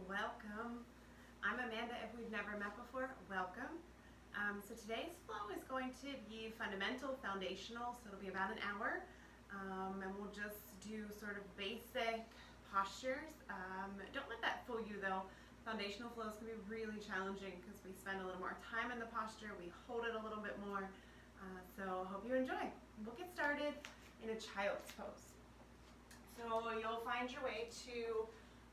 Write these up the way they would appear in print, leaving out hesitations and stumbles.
welcome. I'm Amanda. If we've never met before, welcome. So today's flow is going to be fundamental, foundational, so it'll be about an hour. And we'll just do sort of basic postures. Don't let that fool you though. Foundational flows can be really challenging because we spend a little more time in the posture, we hold it a little bit more. So I hope you enjoy. We'll get started in a child's pose. So you'll find your way to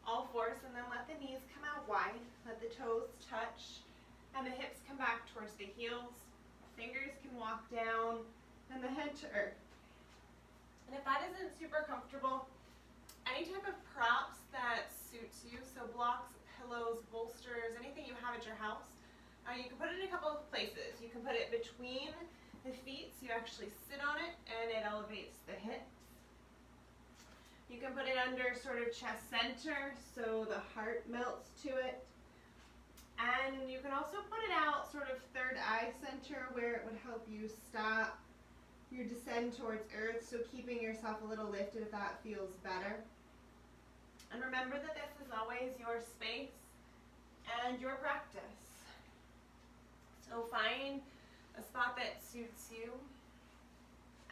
all fours and then let the knees come out wide, let the toes touch and the hips come back towards the heels. Fingers can walk down and the head to earth. And if that isn't super comfortable, any type of props that suits you, so blocks, pillows, bolsters, anything you have at your house, you can put it in a couple of places. You can put it between the feet so you actually sit on it and it elevates the hips. You can put it under sort of chest center so the heart melts to it. And you can also put it out sort of third eye center where it would help you stop your descent towards earth, so keeping yourself a little lifted if that feels better. And remember that this is always your space and your practice. So find a spot that suits you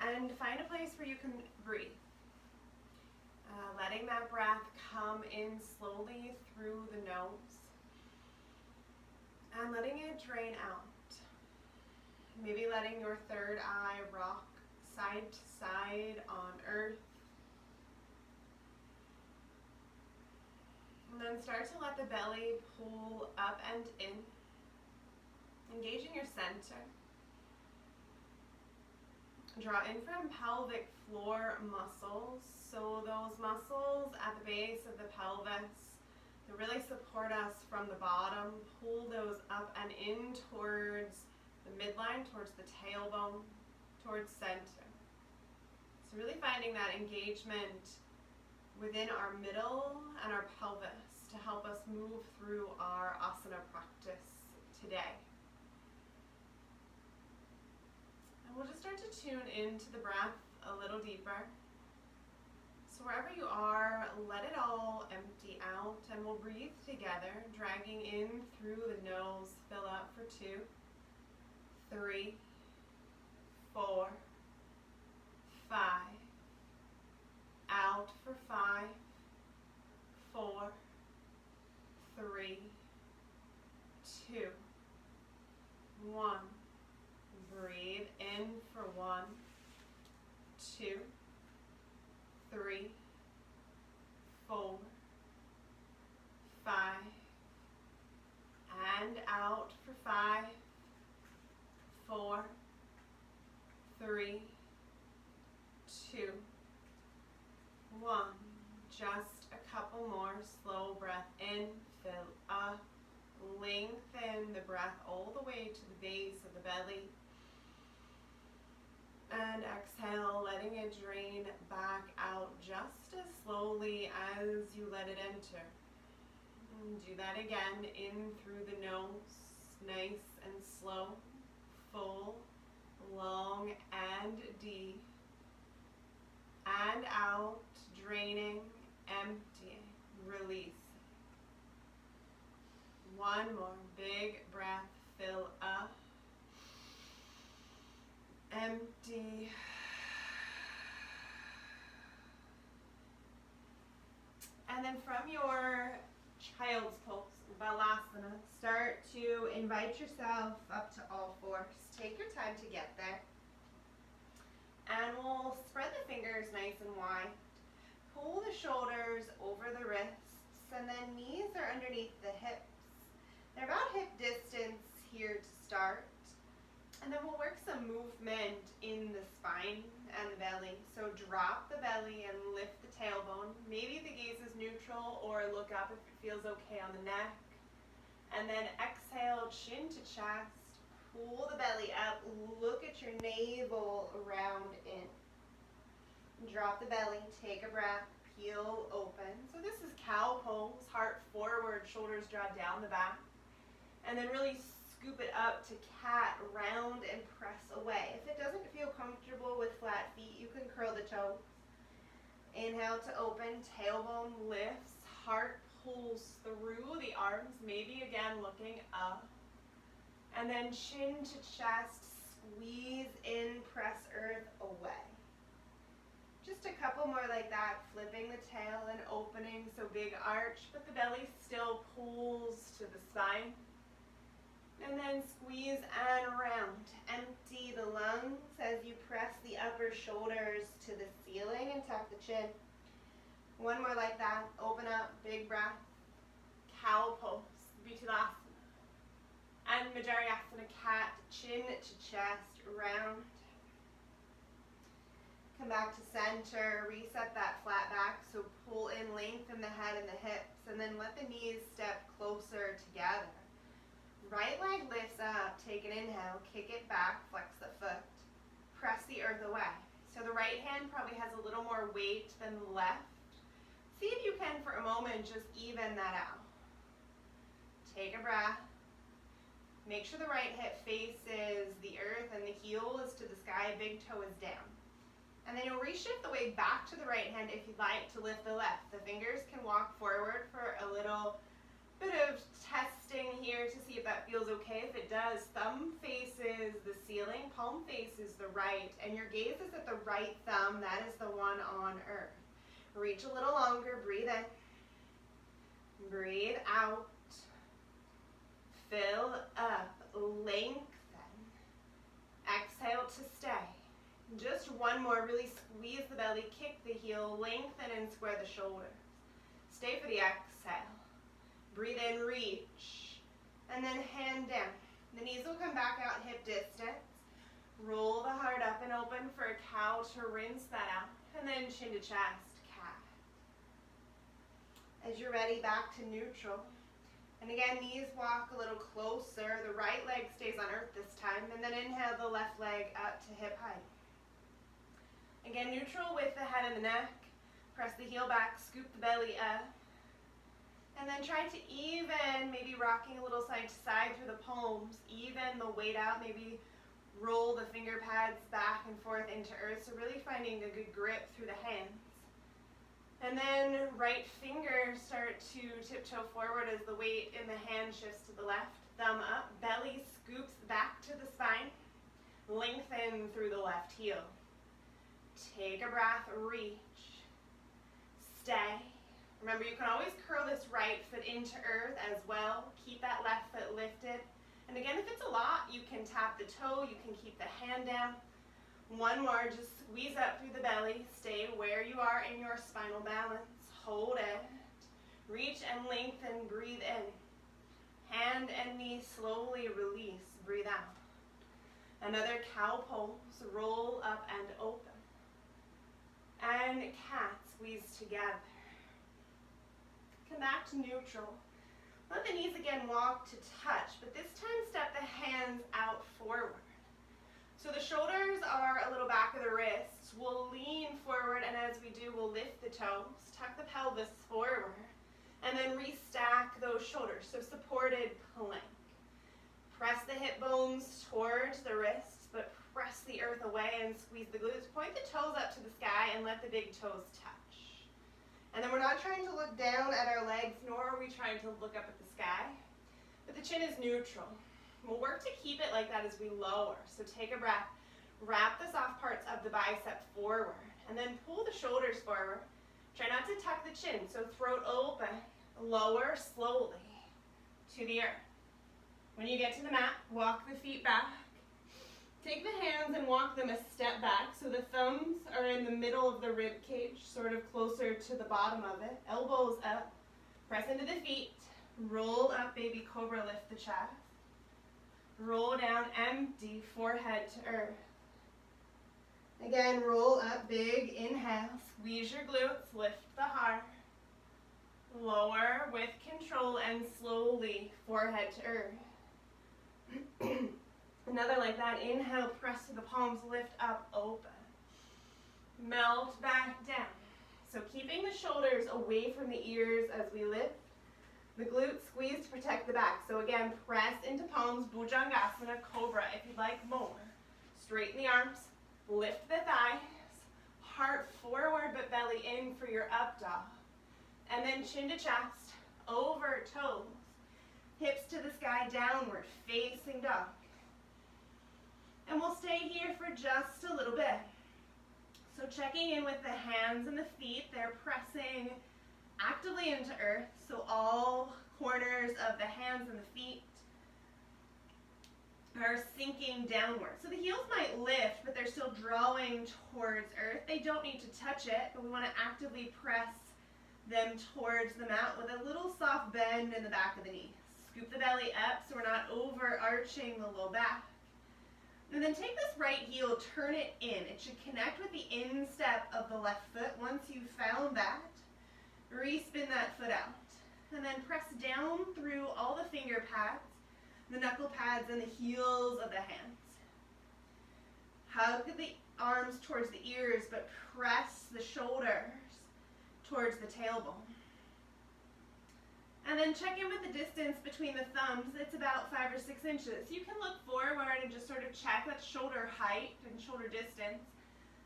and find a place where you can breathe. Letting that breath come in slowly through the nose and letting it drain out. Maybe letting your third eye rock side to side on earth. And then start to let the belly pull up and in, engaging your center. Draw in from pelvic floor muscles, so those muscles at the base of the pelvis that really support us from the bottom, pull those up and in towards the midline, towards the tailbone, towards center. So really finding that engagement within our middle and our pelvis to help us move through our asana practice today. And we'll just start to tune into the breath a little deeper. So wherever you are, let it all empty out and we'll breathe together, dragging in through the nose, fill up for 2, 3, 4, 5, out for 5, 4, 3, 2, 1. Breathe in for 1, 2, 3, 4, 5, and out for 5, 4, 3, 2, 1. Just a couple more. Slow breath in, fill up, lengthen the breath all the way to the base of the belly. And exhale, letting it drain back out just as slowly as you let it enter. And do that again, in through the nose, nice and slow, full, long and deep. And out, draining, emptying, releasing. One more big breath, fill up. Empty. And then from your child's pose, Balasana, start to invite yourself up to all fours. Take your time to get there. And we'll spread the fingers nice and wide. Pull the shoulders over the wrists, and then knees are underneath the hips. They're about hip distance here to start. And then we'll work some movement in the spine and the belly. So drop the belly and lift the tailbone. Maybe the gaze is neutral or look up if it feels okay on the neck. And then exhale, chin to chest. Pull the belly up. Look at your navel round in. Drop the belly. Take a breath. Peel open. So this is cow pose. Heart forward. Shoulders draw down the back. And then really scoop it up to cat, round and press away. If it doesn't feel comfortable with flat feet, you can curl the toes. Inhale to open, tailbone lifts, heart pulls through the arms, maybe again looking up. And then chin to chest, squeeze in, press earth away. Just a couple more like that, flipping the tail and opening, so big arch, but the belly still pulls to the spine. And then squeeze and round. Empty the lungs as you press the upper shoulders to the ceiling and tuck the chin. One more like that, open up, big breath. Cow pose, Bhutanasana. And Majarayasana, cat, chin to chest, round. Come back to center, reset that flat back, so pull in, lengthen the head and the hips, and then let the knees step closer together. Right leg lifts up, take an inhale, kick it back, flex the foot, press the earth away. So the right hand probably has a little more weight than the left. See if you can, for a moment, just even that out. Take a breath. Make sure the right hip faces the earth and the heel is to the sky, big toe is down. And then you'll reshift the weight back to the right hand if you'd like to lift the left. The fingers can walk forward for a little bit of testing here to see if that feels okay. If it does, thumb faces the ceiling, palm faces the right, and your gaze is at the right thumb. That is the one on earth. Reach a little longer, breathe in, breathe out, fill up, lengthen, exhale to stay. Just one more, really squeeze the belly, kick the heel, lengthen and square the shoulders. Stay for the exhale. Breathe in, reach, and then hand down. The knees will come back out hip distance. Roll the heart up and open for a cow to rinse that out, and then chin to chest, cat. As you're ready, back to neutral. And again, knees walk a little closer. The right leg stays on earth this time, and then inhale the left leg up to hip height. Again, neutral with the head and the neck. Press the heel back, scoop the belly up. And then try to even, maybe rocking a little side to side through the palms, even the weight out, maybe roll the finger pads back and forth into earth. So really finding a good grip through the hands. And then right finger start to tiptoe forward as the weight in the hand shifts to the left. Thumb up, belly scoops back to the spine. Lengthen through the left heel. Take a breath, reach, stay. Remember, you can always curl this right foot into earth as well. Keep that left foot lifted. And again, if it's a lot, you can tap the toe, you can keep the hand down. One more, just squeeze up through the belly. Stay where you are in your spinal balance. Hold it. Reach and lengthen, breathe in. Hand and knee slowly release, breathe out. Another cow pose, roll up and open. And cat, squeeze together. Come back to neutral. Let the knees again walk to touch, but this time step the hands out forward. So the shoulders are a little back of the wrists. We'll lean forward, and as we do, we'll lift the toes, tuck the pelvis forward, and then restack those shoulders. So supported plank. Press the hip bones towards the wrists, but press the earth away and squeeze the glutes. Point the toes up to the sky and let the big toes touch. And then we're not trying to look down at our legs, nor are we trying to look up at the sky, but the chin is neutral. We'll work to keep it like that as we lower. So take a breath. Wrap the soft parts of the bicep forward, and then pull the shoulders forward. Try not to tuck the chin, so throat open. Lower slowly to the earth. When you get to the mat, walk the feet back. Take the hands and walk them a step back, so the thumbs are in the middle of the rib cage, sort of closer to the bottom of it. Elbows up, press into the feet, roll up, baby cobra, lift the chest. Roll down, empty, forehead to earth. Again, roll up, big inhale, squeeze your glutes, lift the heart. Lower with control and slowly, forehead to earth. Another like that. Inhale, press to the palms, lift up, open. Melt back down. So keeping the shoulders away from the ears as we lift. The glutes squeeze to protect the back. So again, press into palms, Bhujangasana, cobra if you'd like more. Straighten the arms, lift the thighs, heart forward but belly in for your up dog. And then chin to chest, over toes. Hips to the sky, downward facing dog. And we'll stay here for just a little bit. So checking in with the hands and the feet, they're pressing actively into earth. So all corners of the hands and the feet are sinking downward. So the heels might lift, but they're still drawing towards earth. They don't need to touch it, but we want to actively press them towards the mat with a little soft bend in the back of the knee. Scoop the belly up so we're not overarching the low back. And then take this right heel, turn it in. It should connect with the instep of the left foot. Once you've found that, re-spin that foot out. And then press down through all the finger pads, the knuckle pads, and the heels of the hands. Hug the arms towards the ears, but press the shoulders towards the tailbone. And then check in with the distance between the thumbs. It's about 5 or 6 inches. You can look forward and just sort of check that shoulder height and shoulder distance.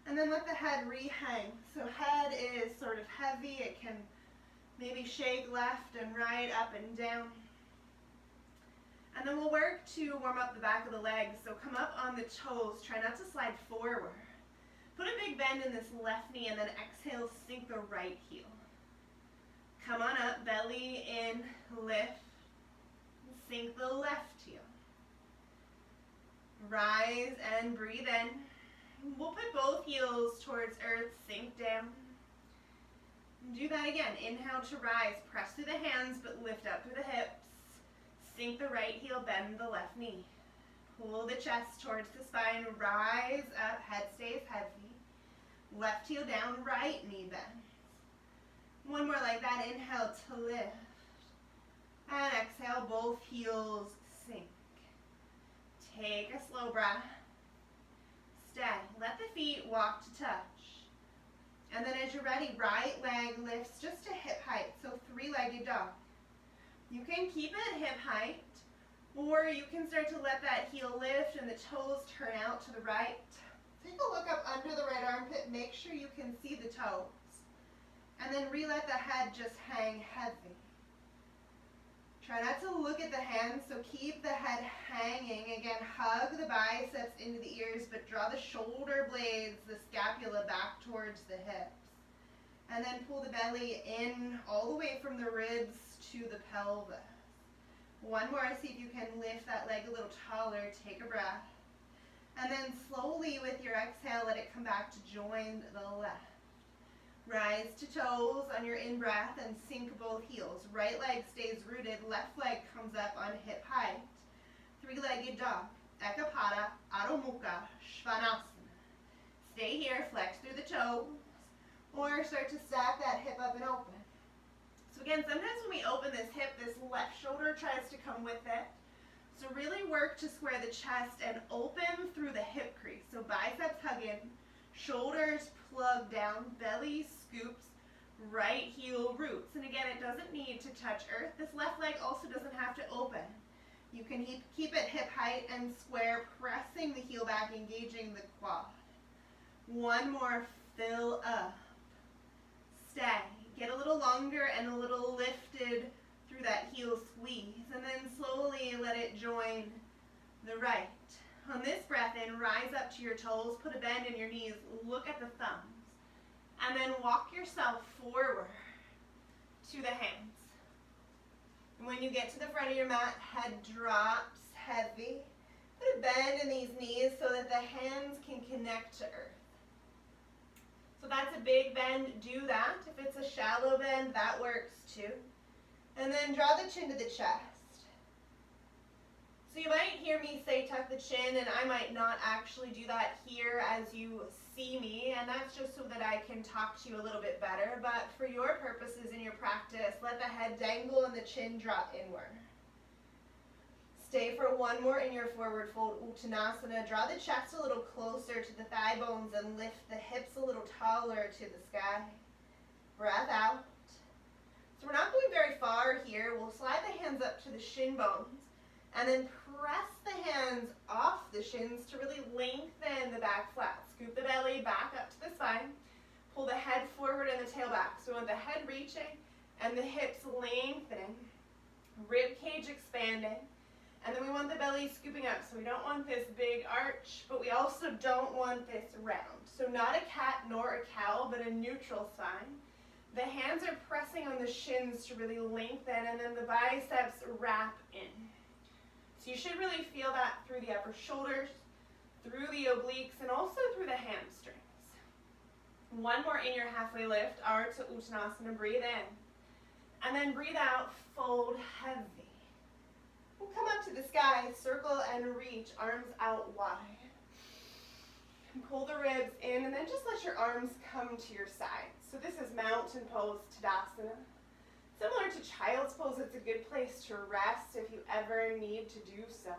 And then let the head re-hang. So head is sort of heavy. It can maybe shake left and right, up and down. And then we'll work to warm up the back of the legs. So come up on the toes. Try not to slide forward. Put a big bend in this left knee and then exhale, sink the right heel. Come on up, belly in, lift, sink the left heel. Rise and breathe in. We'll put both heels towards earth, sink down. Do that again. Inhale to rise, press through the hands, but lift up through the hips. Sink the right heel, bend the left knee. Pull the chest towards the spine, rise up, head stays heavy. Left heel down, right knee bends. One more like that. Inhale to lift. And exhale, both heels sink. Take a slow breath. Stay. Let the feet walk to touch. And then as you're ready, right leg lifts just to hip height. So three-legged dog. You can keep it hip height, or you can start to let that heel lift and the toes turn out to the right. Take a look up under the right armpit. Make sure you can see the toes. And then re-let the head just hang heavy. Try not to look at the hands, so keep the head hanging. Again, hug the biceps into the ears, but draw the shoulder blades, the scapula back towards the hips. And then pull the belly in all the way from the ribs to the pelvis. One more, see if you can lift that leg a little taller. Take a breath. And then slowly with your exhale, let it come back to join the left. Rise to toes on your in-breath and sink both heels. Right leg stays rooted, left leg comes up on hip height. Three-legged dog, Ekapada, Adho Mukha, Svanasana. Stay here, flex through the toes, or start to stack that hip up and open. So again, sometimes when we open this hip, this left shoulder tries to come with it. So really work to square the chest and open through the hip crease. So biceps hug in, shoulders plug down, belly scoops, right heel roots. And again, it doesn't need to touch earth. This left leg also doesn't have to open. You can keep it hip height and square, pressing the heel back, engaging the quad. One more, fill up. Stay. Get a little longer and a little lifted through that heel squeeze. And then slowly let it join the right. On this breath in, rise up to your toes, put a bend in your knees, look at the thumbs, and then walk yourself forward to the hands. And when you get to the front of your mat, head drops heavy. Put a bend in these knees so that the hands can connect to earth. So that's a big bend, do that. If it's a shallow bend, that works too. And then draw the chin to the chest. So you might hear me say tuck the chin, and I might not actually do that here as you see me, and that's just so that I can talk to you a little bit better. But for your purposes in your practice, let the head dangle and the chin drop inward. Stay for one more in your forward fold Uttanasana. Draw the chest a little closer to the thigh bones and lift the hips a little taller to the sky. Breath out. So we're not going very far here. We'll slide the hands up to the shin bones and then press the hands off the shins to really lengthen the back flat. Scoop the belly back up to the spine. Pull the head forward and the tail back. So with the head reaching and the hips lengthening, rib cage expanding, and then we want the belly scooping up. So we don't want this big arch, but we also don't want this round. So not a cat nor a cow, but a neutral spine. The hands are pressing on the shins to really lengthen, and then the biceps wrap in. So you should really feel that through the upper shoulders, through the obliques, and also through the hamstrings. One more in your halfway lift, Ardha Uttanasana, breathe in. And then breathe out, fold heavy. We'll come up to the sky, circle and reach, arms out wide. And pull the ribs in, and then just let your arms come to your sides. So this is mountain pose, Tadasana. Similar to child's pose, it's a good place to rest if you ever need to do so.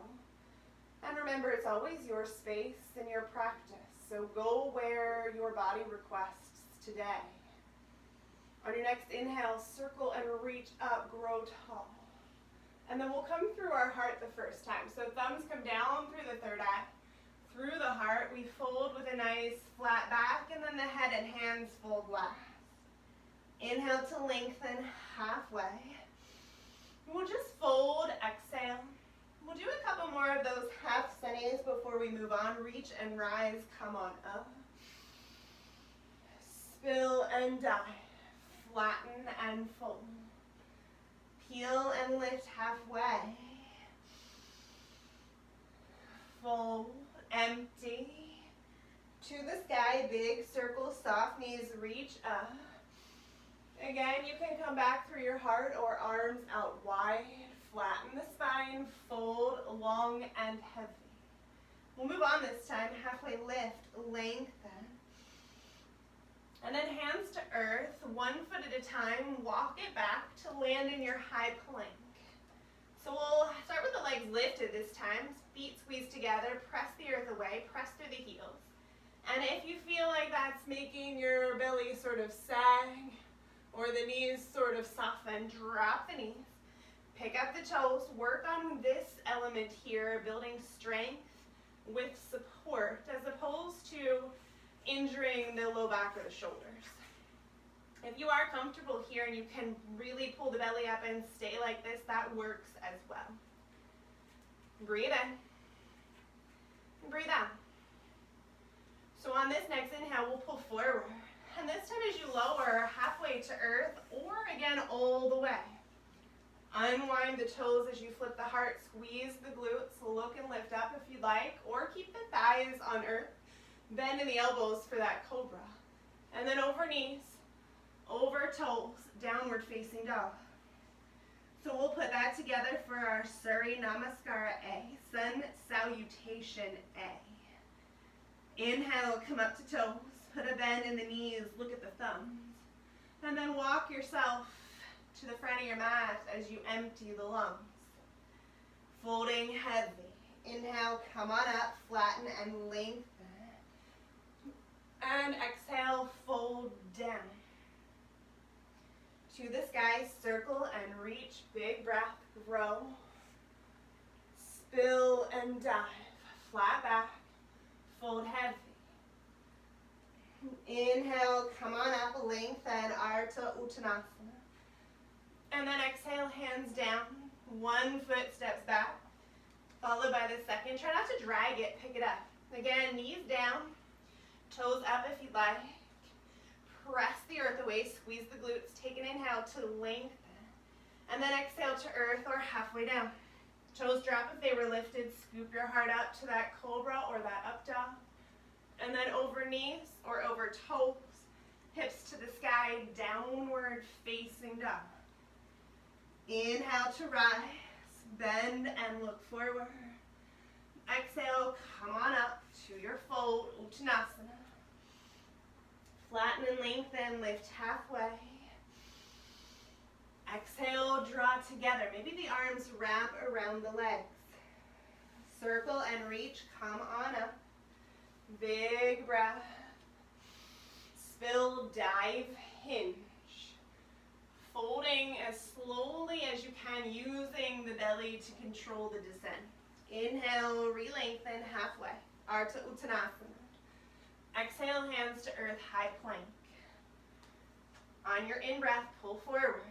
And remember, it's always your space and your practice, so go where your body requests today. On your next inhale, circle and reach up, grow tall. And then we'll come through our heart the first time. So thumbs come down through the third eye. Through the heart, we fold with a nice flat back, and then the head and hands fold last. Inhale to lengthen halfway. We'll just fold, exhale. We'll do a couple more of those half senis before we move on. Reach and rise, come on up. Spill and dive. Flatten and fold. Peel and lift halfway. Fold, empty. To the sky, big circle, soft knees, reach up. Again, you can come back through your heart or arms out wide. Flatten the spine, fold, long and heavy. We'll move on this time, halfway lift, lengthen. And then hands to earth, 1 foot at a time, walk it back to land in your high plank. So we'll start with the legs lifted this time, feet squeezed together, press the earth away, press through the heels. And if you feel like that's making your belly sort of sag, or the knees sort of soften, drop the knees. Pick up the toes, work on this element here, building strength with support, as opposed to injuring the low back or the shoulders. If you are comfortable here and you can really pull the belly up and stay like this, that works as well. Breathe in. Breathe out. So on this next inhale, we'll pull forward. And this time as you lower, halfway to earth, or again, all the way. Unwind the toes as you flip the heart, squeeze the glutes, look and lift up if you'd like, or keep the thighs on earth. Bend in the elbows for that cobra. And then over knees, over toes, downward facing dog. So we'll put that together for our Surya Namaskara A, Sun Salutation A. Inhale, come up to toes, put a bend in the knees, look at the thumbs. And then walk yourself to the front of your mat as you empty the lungs. Folding heavy. Inhale, come on up, flatten and lengthen. And exhale, fold down. To the sky, circle and reach, big breath, grow. Spill and dive, flat back, fold heavy. Inhale, come on up, lengthen, Ardha Uttanasana. And then exhale, hands down, 1 foot steps back, followed by the second. Try not to drag it, pick it up. Again, knees down, toes up if you'd like. Press the earth away, squeeze the glutes, take an inhale to lengthen. And then exhale to earth or halfway down. Toes drop if they were lifted, scoop your heart up to that cobra or that up dog. And then over knees or over toes, hips to the sky, downward facing dog. Inhale to rise, bend and look forward. Exhale, come on up to your fold, Uttanasana. Flatten and lengthen, lift halfway. Exhale, draw together. Maybe the arms wrap around the legs. Circle and reach, come on up. Big breath. Spill, dive, hinge. Folding as slowly as you can, using the belly to control the descent. Inhale, re-lengthen halfway. Ardha Uttanasana. Exhale, hands to earth, high plank. On your in-breath, pull forward.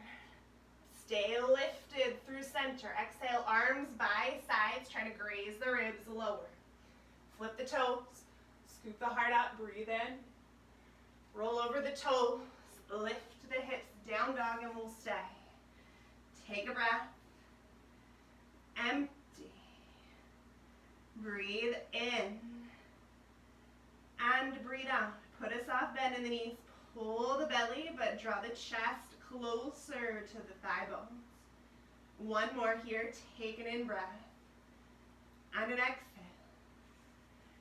Stay lifted through center. Exhale, arms by sides. Try to graze the ribs lower. Flip the toes. Scoop the heart up. Breathe in. Roll over the toes. Lift the hips. Down dog, and we'll stay. Take a breath. Empty. Breathe in. And breathe out. Put a soft bend in the knees. Pull the belly, but draw the chest closer to the thigh bones. One more here. Take an in breath. And an exhale.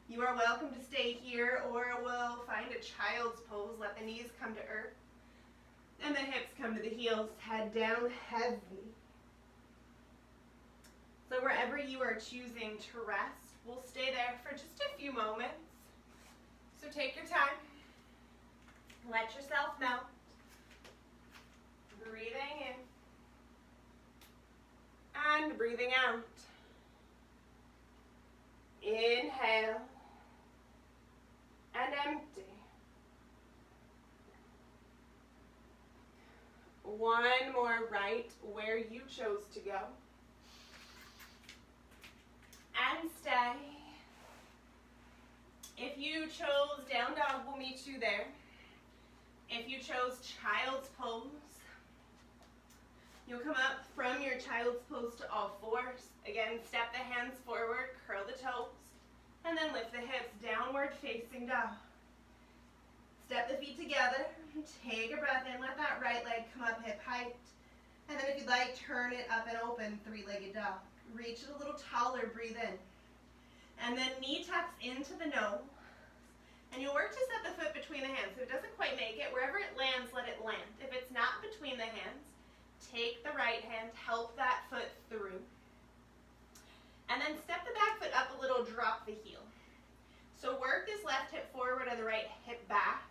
You are welcome to stay here, or we'll find a child's pose. Let the knees come to earth. And the hips come to the heels. Head down heavy. So wherever you are choosing to rest, we'll stay there for just a few moments. So take your time. Let yourself melt. Breathing in. And breathing out. Inhale. And empty. One more right where you chose to go. And stay. If you chose down dog, we'll meet you there. If you chose child's pose, you'll come up from your child's pose to all fours. Again, step the hands forward, curl the toes, and then lift the hips, downward facing dog. Step the feet together, take a breath in, let that right leg come up hip height. And then if you'd like, turn it up and open, three-legged dog. Reach it a little taller, breathe in. And then knee tucks into the nose. And you'll work to set the foot between the hands. If it doesn't quite make it, wherever it lands, let it land. If it's not between the hands, take the right hand, help that foot through. And then step the back foot up a little, drop the heel. So work this left hip forward and the right hip back.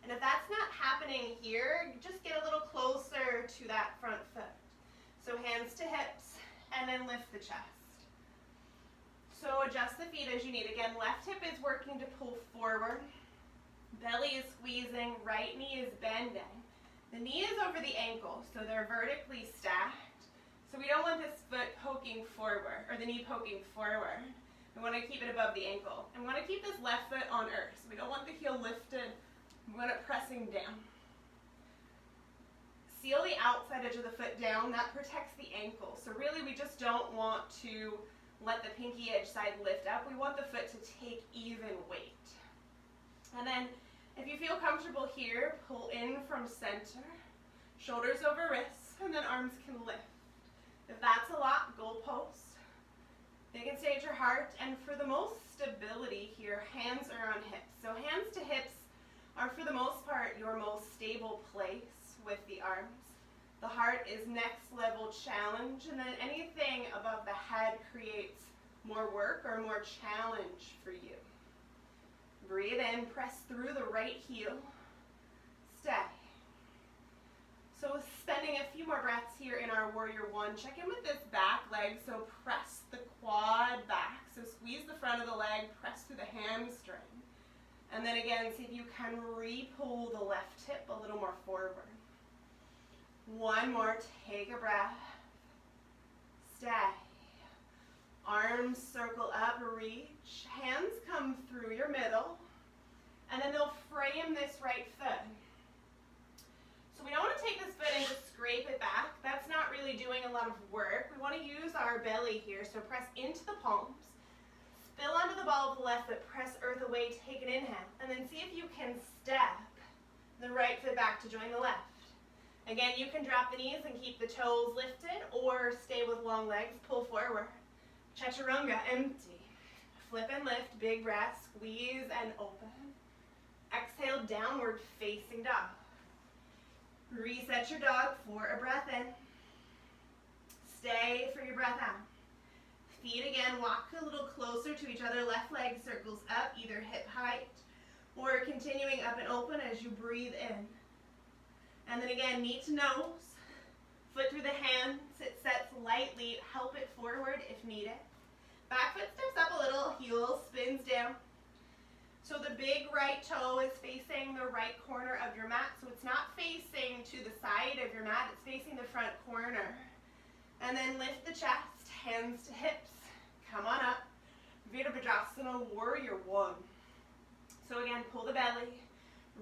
And if that's not happening here, just get a little closer to that front foot. So hands to hips, and then lift the chest. So adjust the feet as you need. Again, left hip is working to pull forward. Belly is squeezing, right knee is bending. The knee is over the ankle, so they're vertically stacked. So we don't want this foot poking forward, or the knee poking forward. We want to keep it above the ankle. And we want to keep this left foot on earth. So we don't want the heel lifted. We want it pressing down. Seal the outside edge of the foot down. That protects the ankle. So really we just don't want to let the pinky edge side lift up. We want the foot to take even weight. And then if you feel comfortable here, pull in from center, shoulders over wrists, and then arms can lift. If that's a lot, goalpost. They can stay at your heart, and for the most stability here, hands are on hips. So hands to hips are for the most part your most stable place with the arms. The heart is next level challenge, and then anything above the head creates more work or more challenge for you. Breathe in, press through the right heel, stay. So spending a few more breaths here in our warrior one. Check in with this back leg, so press the quad back. So squeeze the front of the leg, press through the hamstring. And then again, see if you can re-pull the left hip a little more forward. One more, take a breath, stay. Arms circle up, reach, hands come through your middle, and then they'll frame this right foot. So we don't want to take this foot and just scrape it back. That's not really doing a lot of work. We want to use our belly here, so press into the palms, spill onto the ball of the left foot, press earth away, take an inhale, and then see if you can step the right foot back to join the left. Again, you can drop the knees and keep the toes lifted, or stay with long legs, pull forward. Chaturanga, empty. Flip and lift, big breath, squeeze and open. Exhale, downward facing dog. Reset your dog for a breath in. Stay for your breath out. Feet again, walk a little closer to each other. Left leg circles up, either hip height or continuing up and open as you breathe in. And then again, knee to nose, foot through the hands. It sets lightly, help it forward if needed. Back foot steps up a little, heel spins down. So the big right toe is facing the right corner of your mat. So it's not facing to the side of your mat, it's facing the front corner. And then lift the chest, hands to hips. Come on up. Virabhadrasana, Warrior One. So again, pull the belly,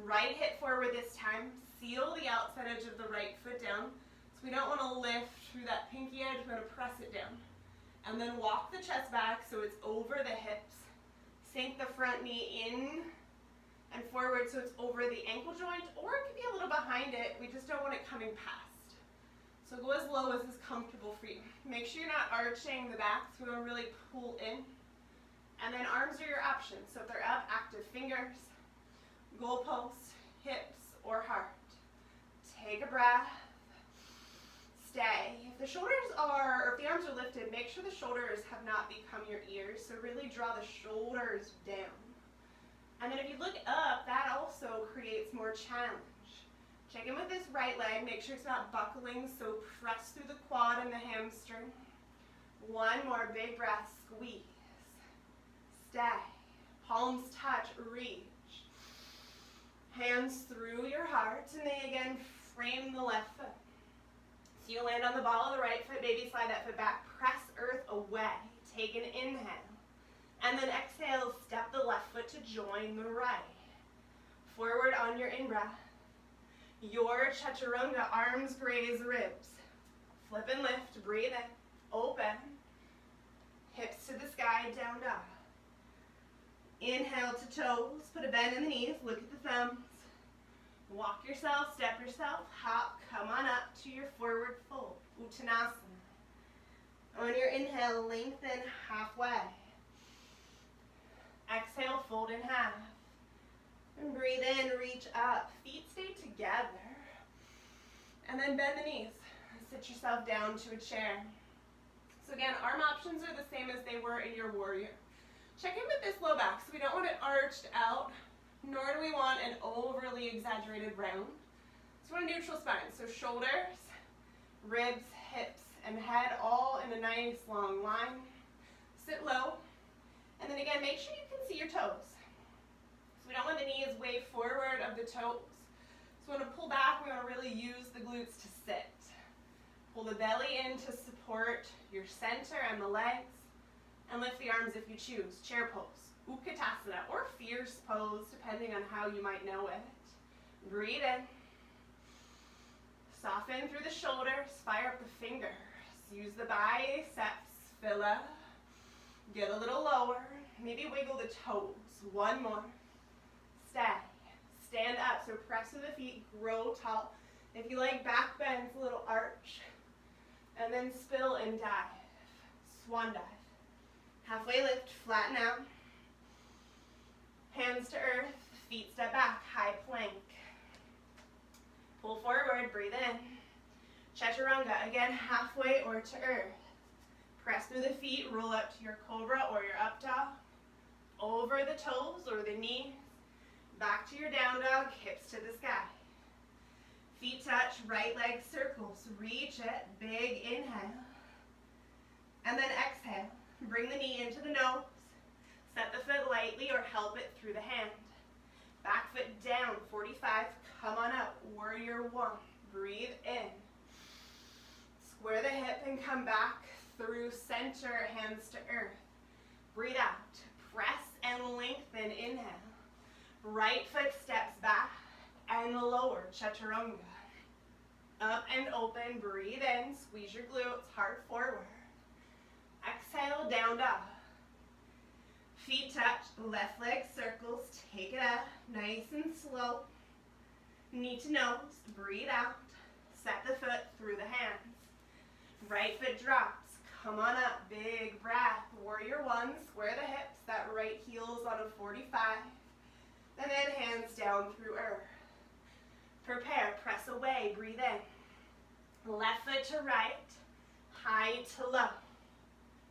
right hip forward this time. Seal the outside edge of the right foot down. So we don't want to lift through that pinky edge, we're going to press it down. And then walk the chest back so it's over the hips. Sink the front knee in and forward so it's over the ankle joint, or it could be a little behind it. We just don't want it coming past. So go as low as is comfortable for you. Make sure you're not arching the back, so we want to really pull in. And then arms are your options. So if they're up, active fingers, goalpost, hips, or heart. Take a breath. Stay. If the shoulders are, or if the arms are lifted, make sure the shoulders have not become your ears. So really draw the shoulders down. And then if you look up, that also creates more challenge. Check in with this right leg. Make sure it's not buckling, so press through the quad and the hamstring. One more big breath. Squeeze. Stay. Palms touch. Reach. Hands through your heart, and then again, frame the left foot. So you land on the ball of the right foot, maybe slide that foot back, press earth away. Take an inhale. And then exhale, step the left foot to join the right. Forward on your in-breath. Your chaturanga, arms graze ribs. Flip and lift, breathe in, open. Hips to the sky, down dog. Inhale to toes, put a bend in the knees, look at the thumbs. Walk yourself, step yourself, hop, come on up to your forward fold, Uttanasana. On your inhale, lengthen halfway. Exhale, fold in half. And breathe in, reach up. Feet stay together. And then bend the knees. Sit yourself down to a chair. So again, arm options are the same as they were in your warrior. Check in with this low back. So we don't want it arched out, nor do we want an overly exaggerated round. So we want a neutral spine. So shoulders, ribs, hips, and head all in a nice long line. Sit low. And then again, make sure you can see your toes. So we don't want the knees way forward of the toes. So we want to pull back. We want to really use the glutes to sit. Pull the belly in to support your center and the legs. And lift the arms if you choose. Chair pose, Utkatasana, or fierce pose, depending on how you might know it. Breathe in. Soften through the shoulders, fire up the fingers. Use the biceps, fill up. Get a little lower. Maybe wiggle the toes. One more. Stay. Stand up, so press with the feet, grow tall. If you like back bends, a little arch. And then spill and dive. Swan dive. Halfway lift, flatten out. Hands to earth, feet step back, high plank. Pull forward, breathe in. Chaturanga, again, halfway or to earth. Press through the feet, roll up to your cobra or your up dog. Over the toes or the knees. Back to your down dog, hips to the sky. Feet touch, right leg circles. Reach it, big inhale. And then exhale. Bring the knee into the nose. Set the foot lightly or help it through the hand. Back foot down, 45. Come on up, Warrior One. Breathe in. Square the hip and come back through center, hands to earth. Breathe out. Press and lengthen, inhale. Right foot steps back and lower, Chaturanga. Up and open, breathe in, squeeze your glutes, heart forward. Exhale, down dog. Feet touch, left leg circles, take it up, nice and slow. Knee to nose, breathe out. Set the foot through the hands. Right foot drops, come on up, big breath. Warrior One, square the hips, that right heel's on a 45. And then hands down through earth. Prepare, press away, breathe in. Left foot to right, high to low.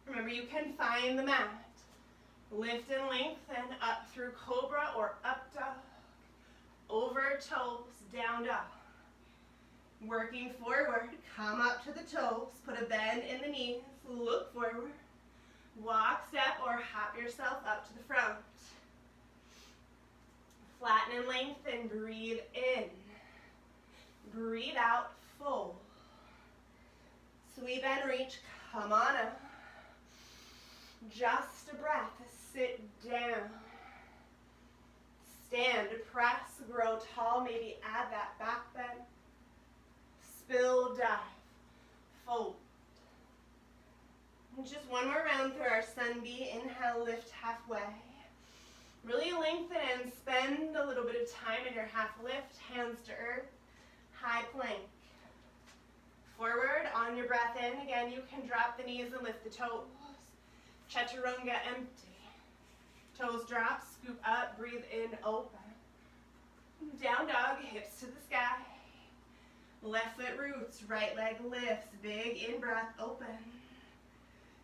Remember, you can find the mat. Lift and lengthen up through cobra or up dog. Over toes, down dog. Working forward, come up to the toes, put a bend in the knees, look forward. Walk, step, or hop yourself up to the front. and lengthen. Breathe in. Breathe out, fold. Sweep and reach, come on up. Just a breath, sit down. Stand, press, grow tall, maybe add that back bend. Spill, dive, fold. And just one more round through our sun B. Inhale, lift halfway. Really lengthen and spend a little bit of time in your half lift, hands to earth, high plank. Forward on your breath in. Again, you can drop the knees and lift the toes. Chaturanga, empty. Toes drop, scoop up, breathe in, open. Down dog, hips to the sky. Left foot roots, right leg lifts, big in breath, open.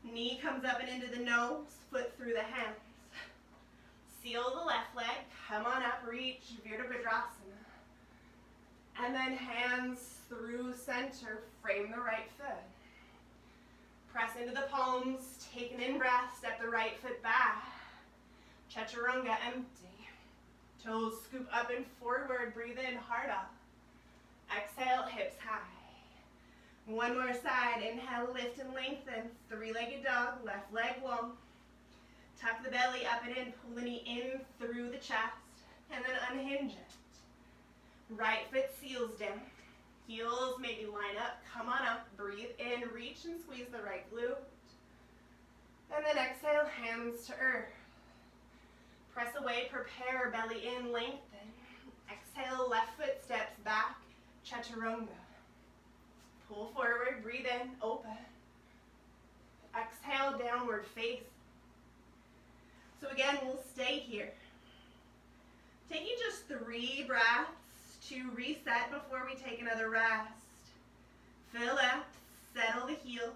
Knee comes up and into the nose, foot through the hands. Seal the left leg, come on up, reach, Virabhadrasana. And then hands through center, frame the right foot. Press into the palms, take an in-breath, step the right foot back. Chaturanga, empty. Toes scoop up and forward, breathe in, heart up. Exhale, hips high. One more side, inhale, lift and lengthen. Three-legged dog, left leg long. Tuck the belly up and in, pull the knee in through the chest, and then unhinge it. Right foot seals down. Heels maybe line up, come on up, breathe in, reach and squeeze the right glute. And then exhale, hands to earth. Press away, prepare, belly in, lengthen. Exhale, left foot steps back, Chaturanga. Pull forward, breathe in, open. Exhale, downward face. So again, we'll stay here. Taking just 3 breaths to reset before we take another rest. Fill up, settle the heels.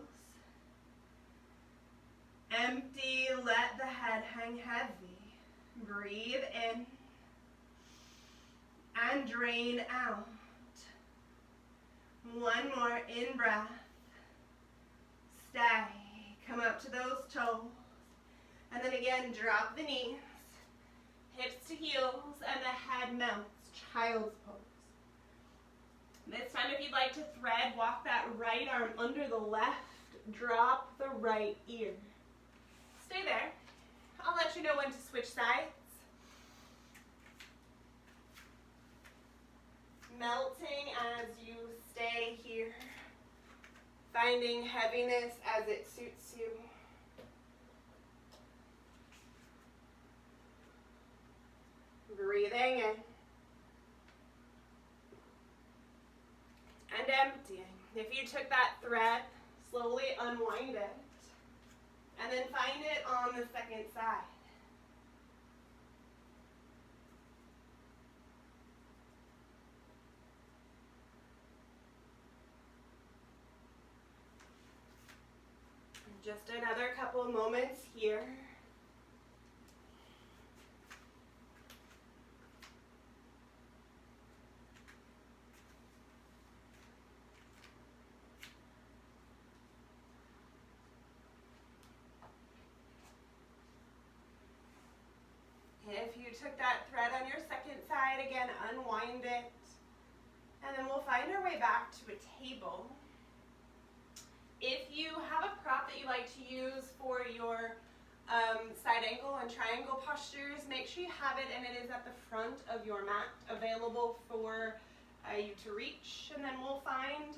Empty, let the head hang heavy. Breathe in and drain out. One more in breath. Stay. Come up to those toes. And then again, drop the knees. Hips to heels and the head melts. Child's pose. This time if you'd like to thread, walk that right arm under the left. Drop the right ear. Stay there. I'll let you know when to switch sides. Melting as you stay here. Finding heaviness as it suits you. Breathing in. And emptying. If you took that thread, slowly unwind it. And then find it on the second side. Just another couple of moments here. If you took that thread on your second side, again, unwind it. And then we'll find our way back to a table. If you have a prop that you like to use for your side angle and triangle postures, make sure you have it and it is at the front of your mat, available for you to reach. And then we'll find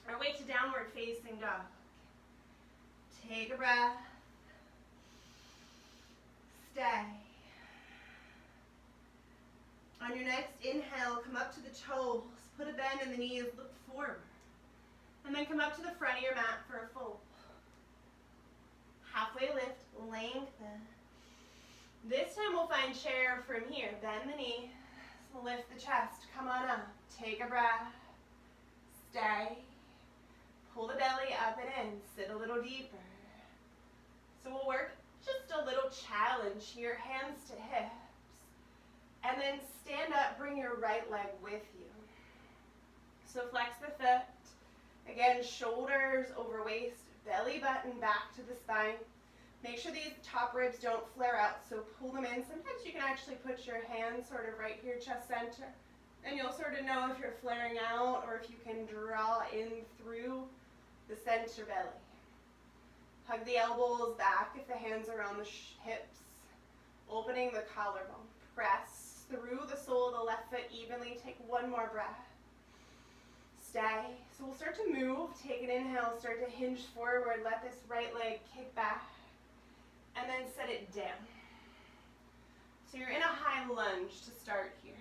our way to downward facing dog. Take a breath. Stay. On your next inhale, come up to the toes, put a bend in the knees, look forward. And then come up to the front of your mat for a fold. Halfway lift, lengthen. This time we'll find chair from here. Bend the knees, lift the chest, come on up. Take a breath, stay. Pull the belly up and in, sit a little deeper. So we'll work just a little challenge here, hands to hips. And then stand up, bring your right leg with you. So flex the foot. Again, shoulders over waist, belly button back to the spine. Make sure these top ribs don't flare out, so pull them in. Sometimes you can actually put your hand sort of right here, chest center, and you'll sort of know if you're flaring out or if you can draw in through the center belly. Hug the elbows back if the hands are on the hips, opening the collarbone. Press through the sole of the left foot evenly. Take one more breath. Stay. So we'll start to move. Take an inhale, start to hinge forward. Let this right leg kick back. And then set it down. So you're in a high lunge to start here.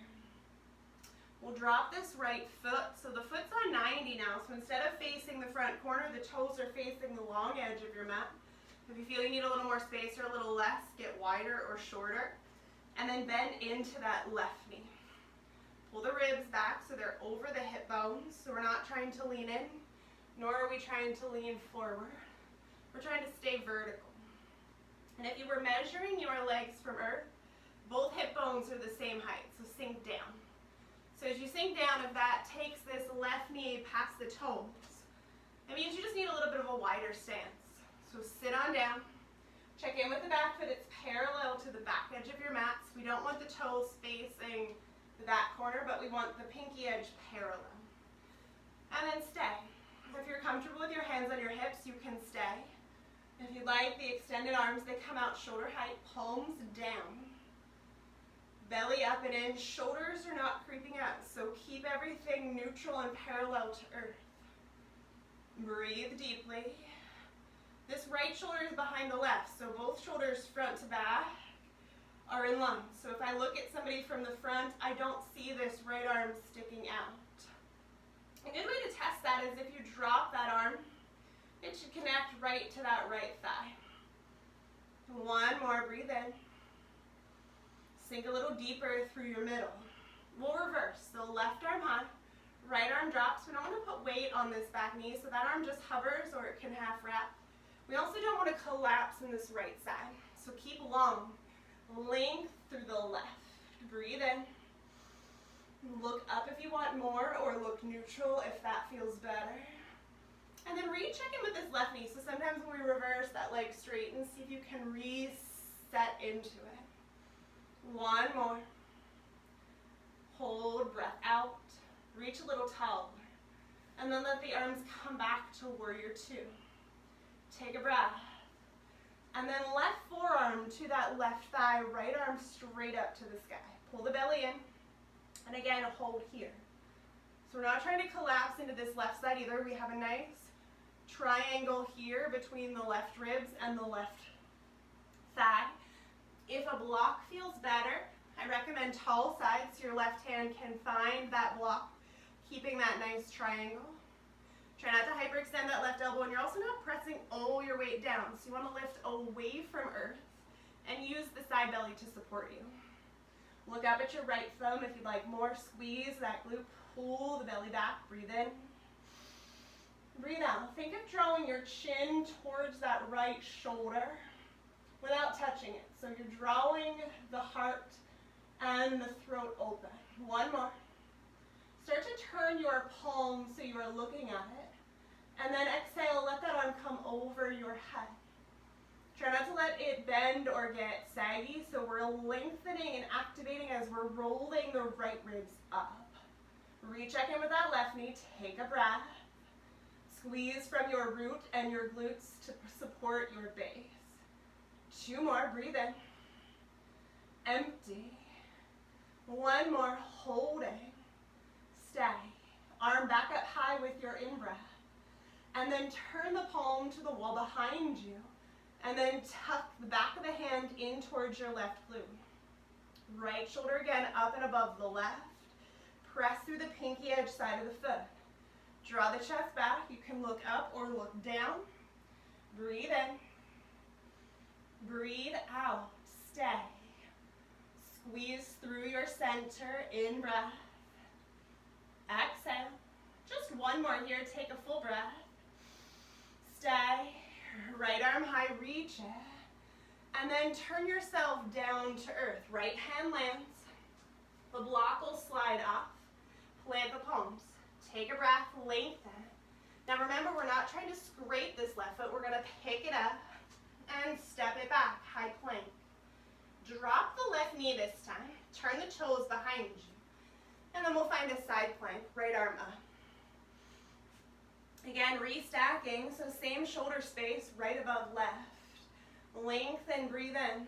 We'll drop this right foot. So the foot's on 90 now. So instead of facing the front corner, the toes are facing the long edge of your mat. If you feel you need a little more space or a little less, get wider or shorter. And then bend into that left knee. Pull the ribs back so they're over the hip bones. So we're not trying to lean in, nor are we trying to lean forward. We're trying to stay vertical. And if you were measuring your legs from earth, both hip bones are the same height, so sink down. So as you sink down, if that takes this left knee past the toes, it means you just need a little bit of a wider stance. So sit on down, check in with the back foot. It's parallel to the back edge of your mats. We don't want the toes facing the back corner, but we want the pinky edge parallel. And then stay. If you're comfortable with your hands on your hips, you can stay. If you like the extended arms, they come out shoulder height, palms down. Belly up and in, shoulders are not creeping up, so keep everything neutral and parallel to earth. Breathe deeply. This right shoulder is behind the left, so both shoulders front to back are in line. So if I look at somebody from the front, I don't see this right arm sticking out. A good way to test that is if you drop that arm, it should connect right to that right thigh. One more, breathe in. Sink a little deeper through your middle. We'll reverse, so left arm high, right arm drops. We don't want to put weight on this back knee, so that arm just hovers or it can half wrap. We also don't want to collapse in this right side, so keep long, length through the left. Breathe in. Look up if you want more, or look neutral if that feels better. And then recheck in with this left knee. So sometimes when we reverse, that leg straightens. See if you can reset into it. One more. Hold, breath out. Reach a little taller. And then let the arms come back to warrior two. Take a breath. And then left forearm to that left thigh, right arm straight up to the sky. Pull the belly in. And again, hold here. So we're not trying to collapse into this left side either. We have a nice triangle here between the left ribs and the left thigh. If a block feels better, I recommend tall sides so your left hand can find that block, keeping that nice triangle. Try not to hyperextend that left elbow, and you're also not pressing all your weight down. So you want to lift away from earth and use the side belly to support you. Look up at your right thumb if you'd like more. Squeeze that glute, pull the belly back, breathe in. Breathe out. Think of drawing your chin towards that right shoulder without touching it. So you're drawing the heart and the throat open. One more. Start to turn your palm so you are looking at it. And then exhale, let that arm come over your head. Try not to let it bend or get saggy, so we're lengthening and activating as we're rolling the right ribs up. Recheck in with that left knee, take a breath. Squeeze from your root and your glutes to support your base. Two more, breathe in. Empty. One more, holding. Stay. Arm back up high with your in-breath. And then turn the palm to the wall behind you. And then tuck the back of the hand in towards your left glute. Right shoulder again up and above the left. Press through the pinky edge side of the foot. Draw the chest back. You can look up or look down. Breathe in. Breathe out. Stay. Squeeze through your center. In breath. Exhale. Just one more here. Take a full breath. Stay. Right arm high. Reach it. And then turn yourself down to earth. Right hand lands. The block will slide off. Plant the palms. Take a breath, lengthen. Now remember, we're not trying to scrape this left foot. We're going to pick it up, and step it back, high plank. Drop the left knee this time, turn the toes behind you, and then we'll find a side plank, right arm up. Again, restacking, so same shoulder space, right above left. Lengthen, breathe in.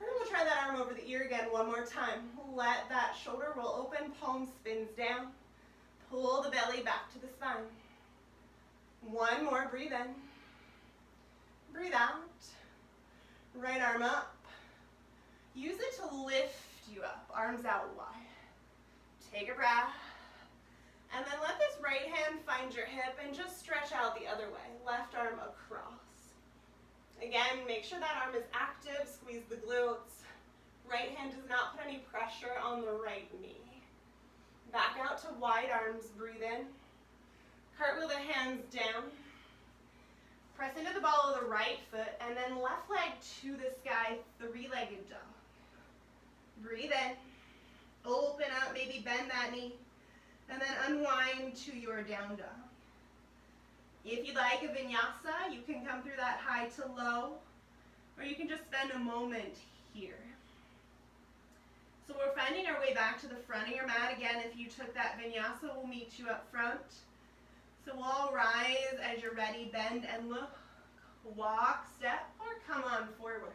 And then we'll try that arm over the ear again one more time. Let that shoulder roll open, palm spins down. Pull the belly back to the spine. One more, breathe in. Breathe out. Right arm up. Use it to lift you up, arms out wide. Take a breath. And then let this right hand find your hip and just stretch out the other way. Left arm across. Again, make sure that arm is active, squeeze the glutes. Right hand does not put any pressure on the right knee. Back out to wide arms, breathe in. Cartwheel the hands down. Press into the ball of the right foot and then left leg to the sky, three-legged dog. Breathe in. Open up, maybe bend that knee. And then unwind to your down dog. If you like a vinyasa, you can come through that high to low, or you can just spend a moment here. So we're finding our way back to the front of your mat. Again, if you took that vinyasa, we'll meet you up front. So we'll all rise as you're ready, bend and look, walk, step, or come on forward.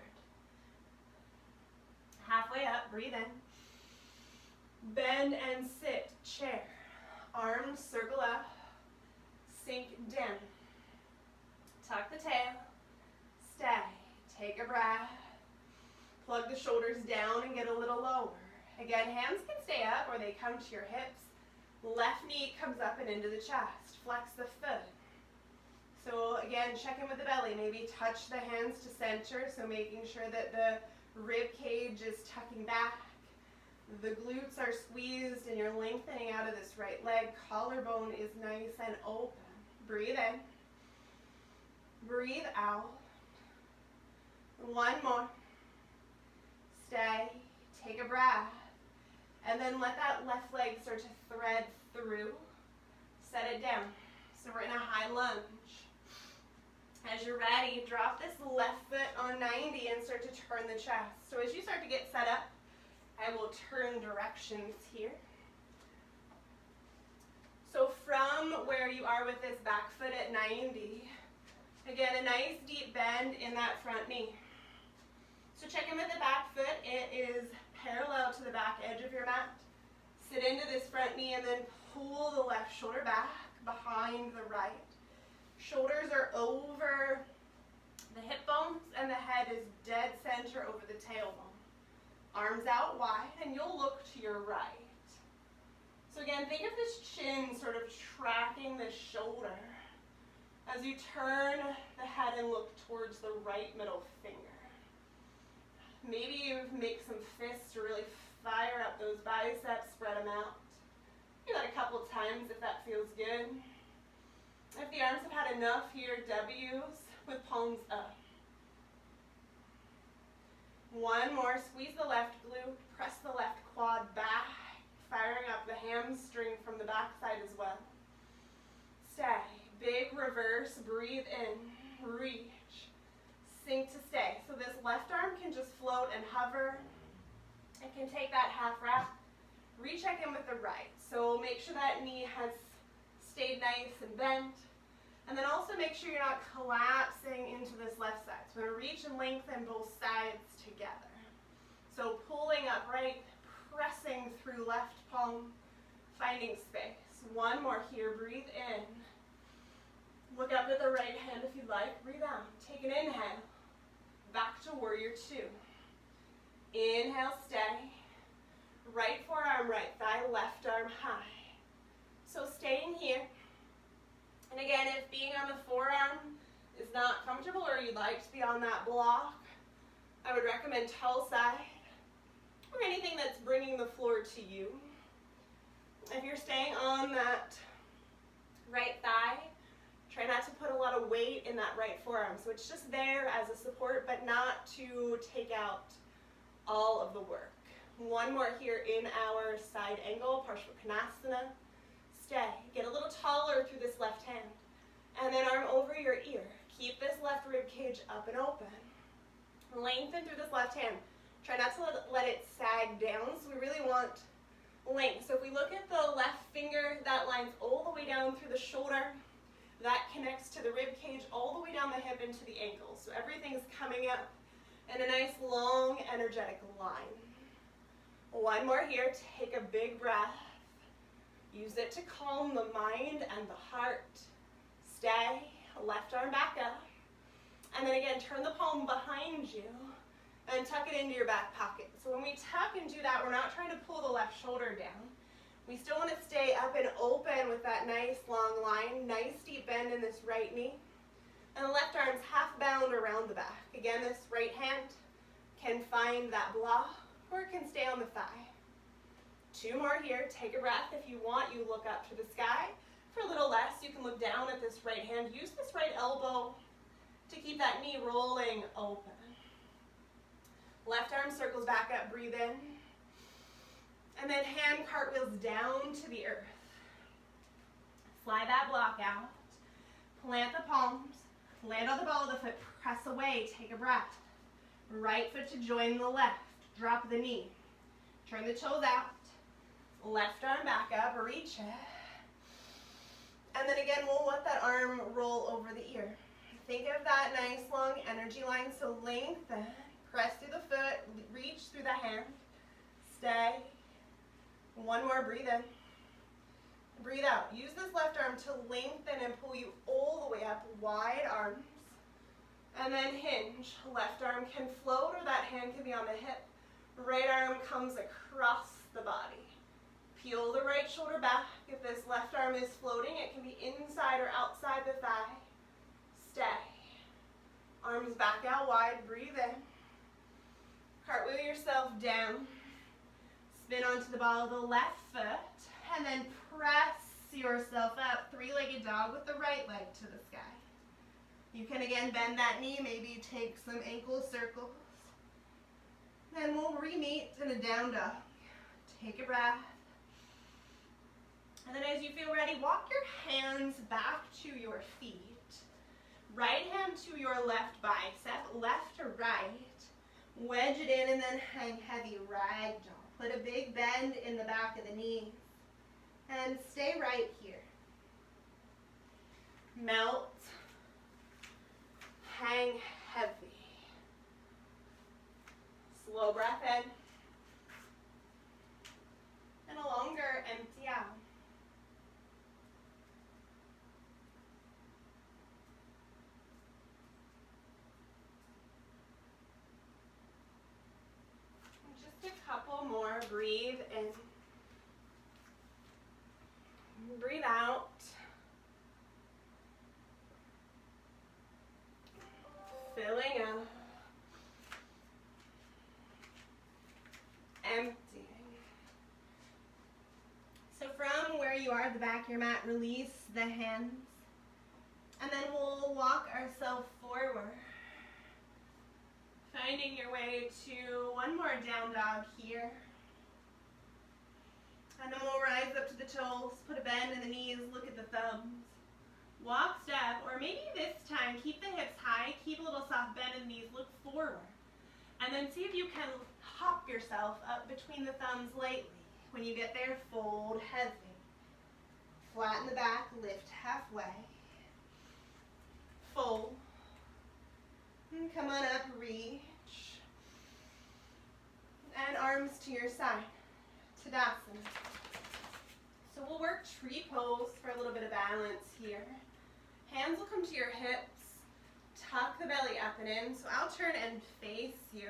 Halfway up, breathe in. Bend and sit, chair. Arms circle up, sink down. Tuck the tail, stay, take a breath. Plug the shoulders down and get a little lower. Again, hands can stay up or they come to your hips. Left knee comes up and into the chest. Flex the foot. So again, check in with the belly. Maybe touch the hands to center, so making sure that the rib cage is tucking back. The glutes are squeezed and you're lengthening out of this right leg. Collarbone is nice and open. Breathe in. Breathe out. One more. Stay. Take a breath. And then let that left leg start to thread through. Set it down. So we're in a high lunge. As you're ready, drop this left foot on 90 and start to turn the chest. So as you start to get set up, I will turn directions here. So from where you are with this back foot at 90, again, a nice deep bend in that front knee. So check in with the back foot. It is parallel to the back edge of your mat. Sit into this front knee and then pull the left shoulder back behind the right. Shoulders are over the hip bones and the head is dead center over the tailbone. Arms out wide, and you'll look to your right. So again, think of this chin sort of tracking the shoulder as you turn the head and look towards the right middle finger. Maybe you make some fists to really fire up those biceps, spread them out. Do that a couple times if that feels good. If the arms have had enough here, W's with palms up. One more, squeeze the left glute, press the left quad back, firing up the hamstring from the back side as well. Stay, big reverse, breathe in, reach, sink to stay. So this left arm can just float and hover. It can take that half wrap. Recheck in with the right. So make sure that knee has stayed nice and bent. And then also make sure you're not collapsing into this left side. So we're going to reach and lengthen both sides together. So pulling upright, pressing through left palm, finding space. One more here, breathe in. Look up at the right hand if you'd like, breathe out. Take an inhale, back to warrior two. Inhale, stay. Right forearm, right thigh, left arm high. So staying here. And again, if being on the forearm is not comfortable or you'd like to be on that block, I would recommend tall side or anything that's bringing the floor to you. If you're staying on that right thigh, try not to put a lot of weight in that right forearm. So it's just there as a support, but not to take out all of the work. One more here in our side angle, Parshvakonasana. Stay. Get a little taller through this left hand. And then arm over your ear. Keep this left rib cage up and open. Lengthen through this left hand. Try not to let it sag down, so we really want length. So if we look at the left finger, that lines all the way down through the shoulder. That connects to the rib cage all the way down the hip into the ankle. So everything's coming up in a nice long energetic line. One more here. Take a big breath. Use it to calm the mind and the heart. Stay. Left arm back up. And then again, turn the palm behind you and tuck it into your back pocket. So when we tuck and do that, we're not trying to pull the left shoulder down. We still want to stay up and open with that nice long line, nice deep bend in this right knee. And the left arm's half bound around the back. Again, this right hand can find that block or it can stay on the thigh. Two more here. Take a breath. If you want, you look up to the sky. For a little less, you can look down at this right hand. Use this right elbow to keep that knee rolling open. Left arm circles back up, breathe in. And then hand cartwheels down to the earth. Slide that block out. Plant the palms. Land on the ball of the foot. Press away. Take a breath. Right foot to join the left. Drop the knee. Turn the toes out. Left arm back up. Reach it. And then again, we'll let that arm roll over the ear. Think of that nice long energy line. So lengthen. Press through the foot. Reach through the hand. Stay. One more. Breathe in. Breathe out. Use this left arm to lengthen and pull you all the way up. Wide arms. And then hinge. Left arm can float or that hand can be on the hip. Right arm comes across the body. Peel the right shoulder back. If this left arm is floating, it can be inside or outside the thigh. Stay. Arms back out wide. Breathe in. Cartwheel yourself down. Spin onto the ball of the left foot. And then press yourself up. Three-legged dog with the right leg to the sky. You can again bend that knee. Maybe take some ankle circles. Then we'll re-meet in a down dog. Take a breath. And then as you feel ready, walk your hands back to your feet. Right hand to your left bicep, left to right. Wedge it in and then hang heavy, ragdoll. Put a big bend in the back of the knees. And stay right here. Melt. Hang heavy. Slow breath in. And a longer empty out. Just a couple more. Breathe in. Breathe out. Filling up. Emptying. So from where you are at the back of your mat, release the hands. And then we'll walk ourselves forward. Finding your way to one more down dog here. And then we'll rise up to the toes, put a bend in the knees, look at the thumbs. Walk, step, or maybe this time keep the hips high, keep a little soft bend in the knees, look forward. And then see if you can hop yourself up between the thumbs lightly. When you get there, fold heavy. Flatten the back, lift halfway. Fold. And come on up, reach. And arms to your side. Tadasana. So we'll work tree pose for a little bit of balance here. Hands will come to your hips. Tuck the belly up and in. So I'll turn and face you.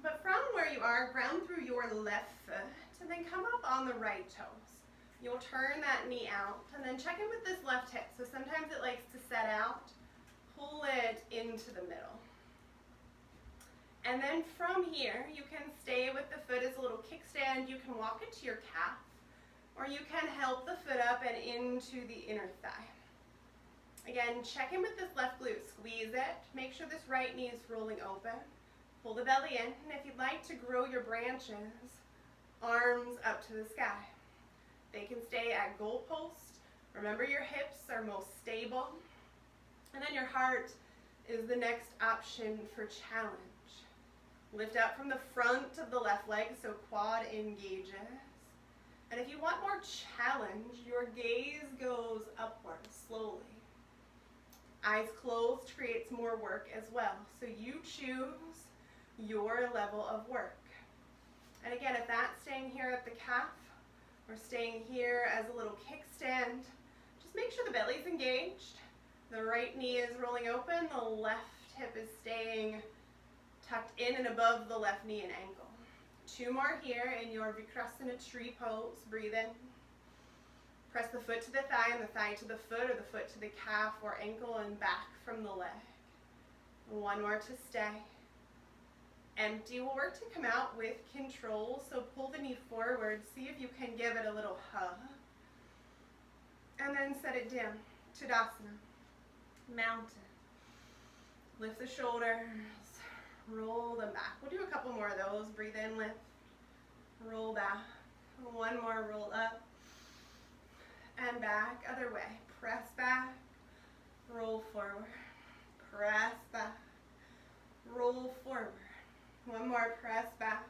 But from where you are, ground through your left foot and then come up on the right toes. You'll turn that knee out and then check in with this left hip. So sometimes it likes to set out. Pull it into the middle. And then from here, you can stay with the foot as a little kickstand. You can walk it to your calf, or you can help the foot up and into the inner thigh. Again, check in with this left glute. Squeeze it. Make sure this right knee is rolling open. Pull the belly in. And if you'd like to grow your branches, arms up to the sky. They can stay at goalpost. Remember, your hips are most stable. And then your heart is the next option for challenge. Lift out from the front of the left leg, so quad engages. And if you want more challenge, your gaze goes upward slowly. Eyes closed creates more work as well. So you choose your level of work. And again, if that's staying here at the calf or staying here as a little kickstand, just make sure the belly's engaged. The right knee is rolling open, the left hip is staying tucked in and above the left knee and ankle. 2 more here in your Vikrasana tree pose. Breathe in. Press the foot to the thigh and the thigh to the foot, or the foot to the calf or ankle and back from the leg. 1 more to stay. Empty. We'll work to come out with control, so pull the knee forward. See if you can give it a little hug. And then set it down. Tadasana. Mountain. Lift the shoulders. Roll them back. We'll do a couple more of those. Breathe in, lift. Roll back. 1 more, roll up. And back, other way. Press back. Roll forward. Press back. Roll forward. 1 more, press back.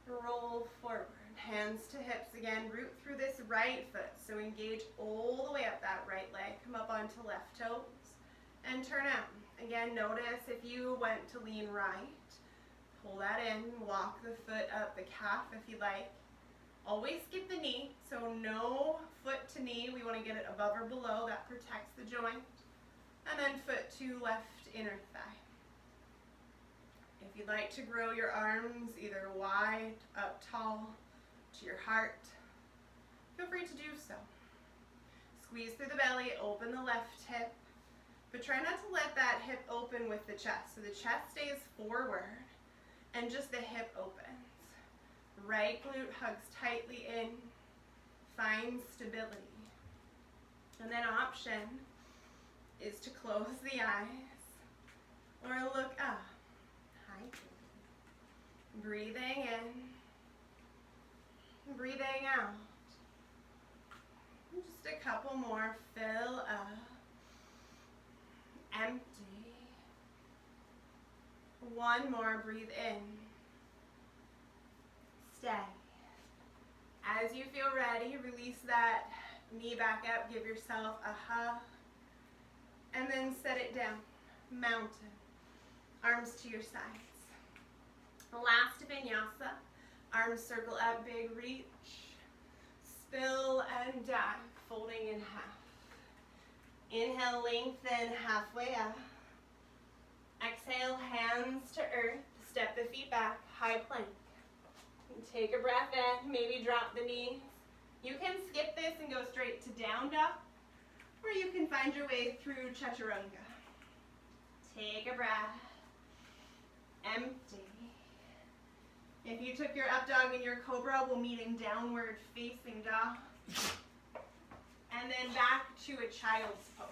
Roll forward. Hands to hips again. Root through this right foot. So engage all the way up that right leg. Come up onto left toes. And turn out. Again, notice if you went to lean right, pull that in, walk the foot up the calf if you like. Always skip the knee, so no foot to knee. We want to get it above or below. That protects the joint. And then foot to left inner thigh. If you'd like to grow your arms either wide, up tall, to your heart, feel free to do so. Squeeze through the belly, open the left hip. But try not to let that hip open with the chest. So the chest stays forward and just the hip opens. Right glute hugs tightly in. Find stability. And then option is to close the eyes or look up. Hi. Breathing in. Breathing out. Just a couple more. Fill up. Empty. 1 more, breathe in. Stay. As you feel ready, release that knee back up, give yourself a hug, and then set it down. Mountain. Arms to your sides. Last vinyasa. Arms circle up, big reach. Spill and dive, folding in half. Inhale, lengthen halfway up. Exhale, hands to earth. Step the feet back, high plank. Take a breath in, maybe drop the knees. You can skip this and go straight to down dog, or you can find your way through chaturanga. Take a breath. Empty. If you took your up dog and your cobra, we'll meet in downward facing dog. And then back to a child's pose.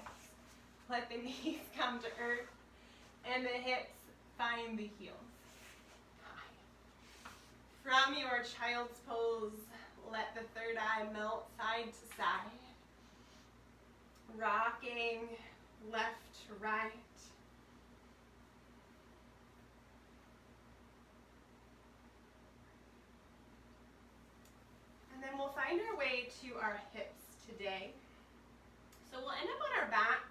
Let the knees come to earth and the hips find the heels. From your child's pose, let the third eye melt side to side. Rocking left to right. And then we'll find our way to our hips today. So we'll end up on our backs.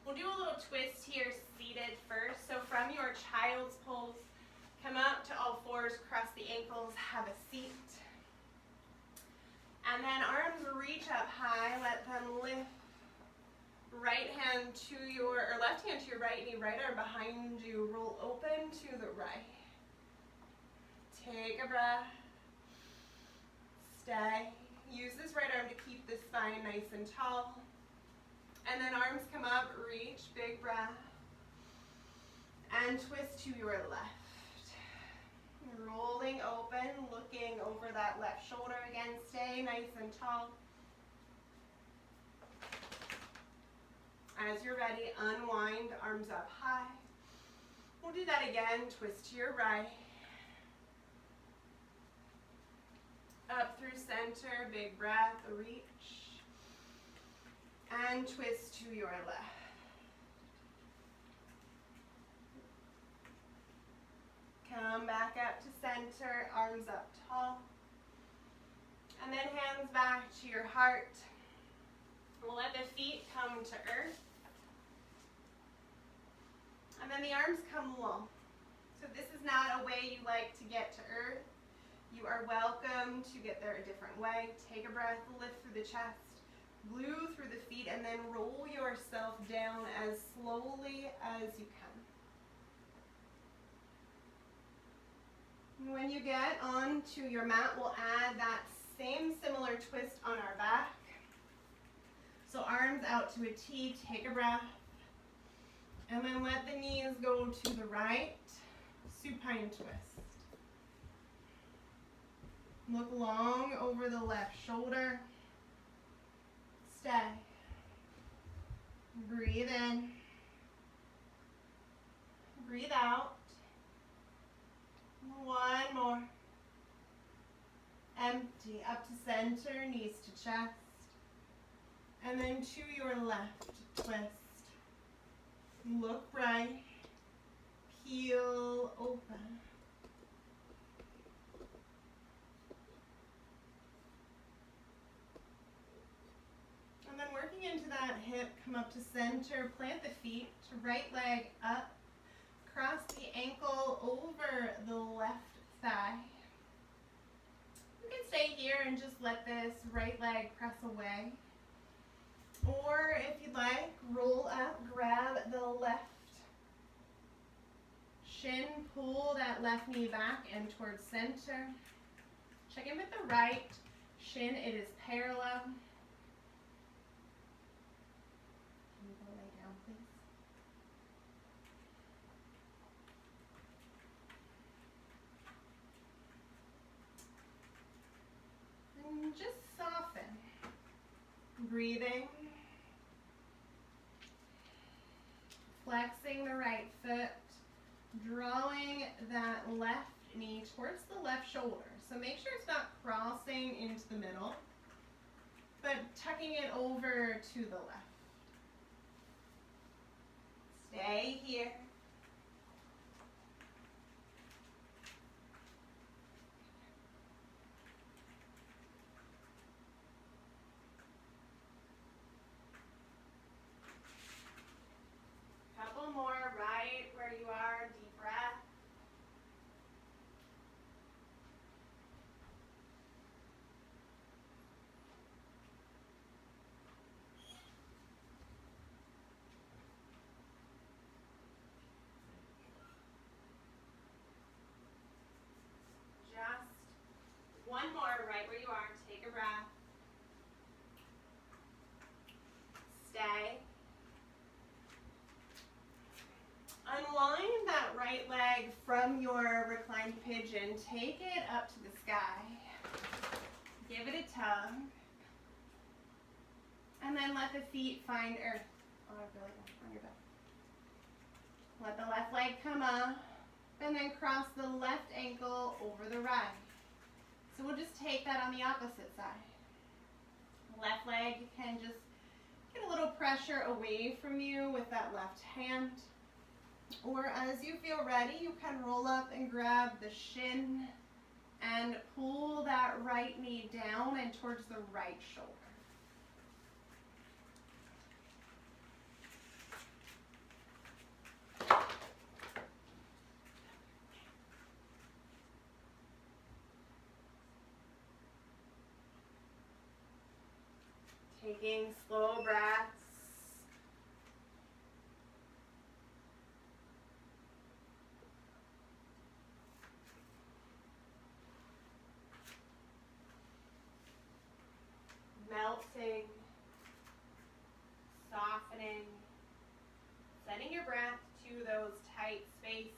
We'll do a little twist here, seated first. So from your child's pose, come up to all fours, cross the ankles, have a seat. And then arms reach up high, let them lift. Right hand to your, or left hand to your right knee, right arm behind you, roll open to the right. Take a breath. Stay. Use this right arm to keep the spine nice and tall. And then arms come up, reach, big breath. And twist to your left. Rolling open, looking over that left shoulder again. Stay nice and tall. As you're ready, unwind, arms up high. We'll do that again, twist to your right. Up through center, big breath, reach. And twist to your left. Come back up to center, arms up tall. And then hands back to your heart. We'll let the feet come to earth. And then the arms come long. So if this is not a way you like to get to earth, you are welcome to get there a different way. Take a breath, lift through the chest, glue through the feet, and then roll yourself down as slowly as you can. When you get onto your mat, we'll add that same similar twist on our back. So arms out to a T, take a breath, and then let the knees go to the right, supine twist. Look long over the left shoulder. Stay. Breathe in. Breathe out. One more. Empty up to center, knees to chest. And then to your left, twist. Look right. Peel open. And then working into that hip, come up to center, plant the feet, right leg up, cross the ankle over the left thigh. You can stay here and just let this right leg press away. Or if you'd like, roll up, grab the left shin, pull that left knee back and towards center. Check in with the right shin, it is parallel. Can you go lay down, please? And just soften. Breathing. Flexing the right foot. Drawing that left knee towards the left shoulder. So make sure it's not crossing into the middle, but tucking it over to the left. Stay here. Couple more right where you are, deep breath. Just one more right where you are, take a breath. Stay. Unwind that right leg from your reclined pigeon. Take it up to the sky. Give it a tug. And then let the feet find earth. Oh, really? On your back. Let the left leg come up. And then cross the left ankle over the right. So we'll just take that on the opposite side. Left leg, you can just get a little pressure away from you with that left hand. Or as you feel ready, you can roll up and grab the shin and pull that right knee down and towards the right shoulder. Taking slow breaths. Melting, softening, sending your breath to those tight spaces.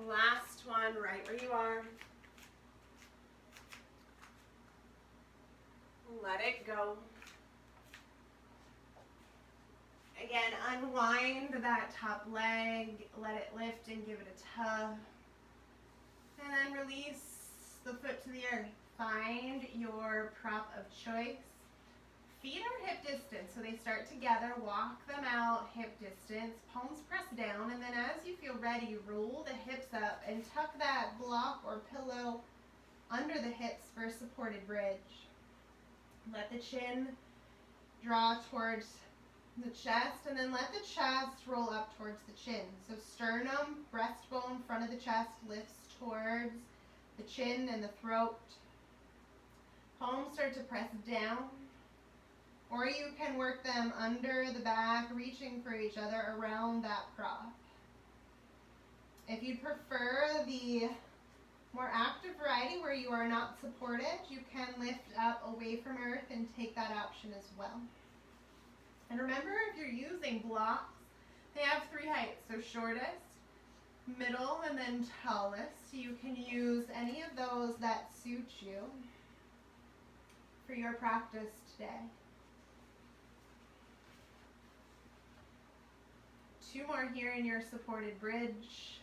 Last one, right where you are. Let it go. Again, again, unwind that top leg, let it lift and give it a tug. And then release the foot to the earth. Find your prop of choice. Feet are hip distance, so they start together. Walk them out hip distance. Palms press down, and then as you feel ready, roll the hips up and tuck that block or pillow under the hips for a supported bridge. Let the chin draw towards the chest, and then let the chest roll up towards the chin. So sternum, breastbone, front of the chest lifts towards the chin and the throat. Palms start to press down, or you can work them under the back, reaching for each other around that prop. If you prefer the more active variety where you are not supported, you can lift up away from earth and take that option as well. And remember, if you're using blocks, they have 3 heights, so shortest, middle, and then tallest. You can use any of those that suit you for your practice today. 2 more here in your supported bridge.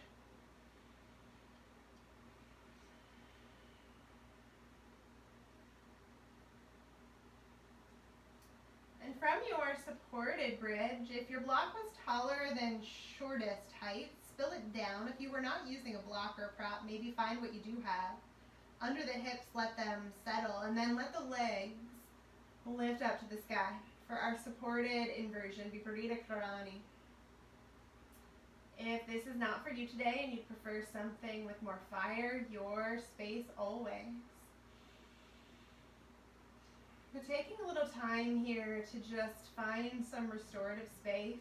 And from your supported bridge, if your block was taller than shortest height, spill it down. If you were not using a block or a prop, maybe find what you do have. Under the hips, let them settle, and then let the legs lift up to the sky. For our supported inversion, Viparita Karani. If this is not for you today and you prefer something with more fire, your space always. But taking a little time here to just find some restorative space.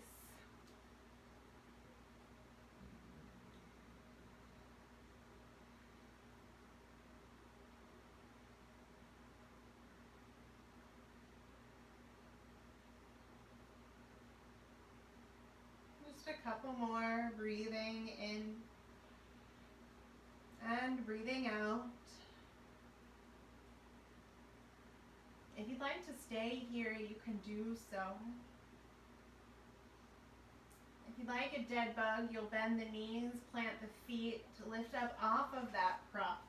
Just a couple more, breathing in and breathing out. If you'd like to stay here, you can do so. If you'd like a dead bug, you'll bend the knees, plant the feet to lift up off of that prop.